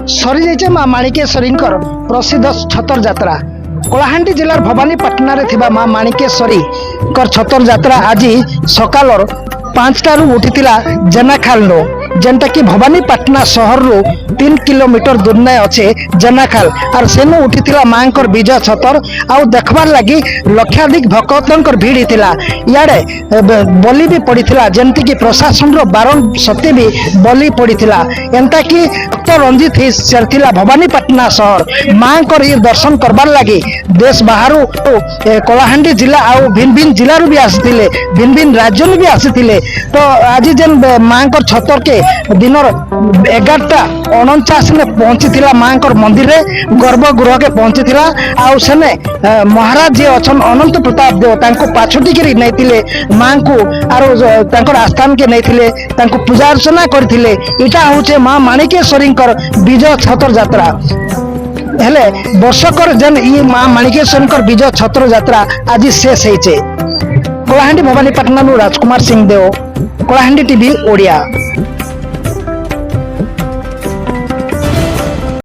सरी जाइए माँ माणिकेश्वरी प्रसिद्ध छतर जात्रा कलाहांडी जिलार भवानीपाटना रे थिबा माँ माणिकेश्वरी छतर जात्रा आज सकाल 5टारू उठीला जेनाखाल नो जेनटा कि भवानीपाटना सहर रु 3 किलोमीटर दूर ने अच्छे जेनाखाल और सेनु उठीला माँ विजय छतर आउ देखबार लगी लक्षाधिक भक्तों भीड़ होता इे बलि भी पड़ा जमती कि प्रशासन बारण सत्वे भी बलि पड़ा एंता कि भक्त रंजित हो चलता भवानीपाटना सहर माँ ये दर्शन करबार लगी देश बाहर कलाहांडी जिला आउ भिन्न भिन्न जिलू भी आसी भिन्न भिन्न राज्य भी आसी तो आज जेन माँ छतर के दिन 11:49 ने पहुंची माँ मंदिर में गर्भगृह के पहुंची आने महाराज जी अच्छा अनंत प्रताप देव पाछुटी नहीं माँ को आर आस्थान के नहीं पूजा अर्चना करते इटा हूँ माँ माणिकेश्वरी विजय छतर जात्रा हेले वर्षकर जेन ये माँ माणिकेश्वरी विजय छतर जात्रा आज शेष होइछे। कलाहांडी भवानीपाटना राजकुमार सिंह देव कलाहांडी टीवी ओडिया।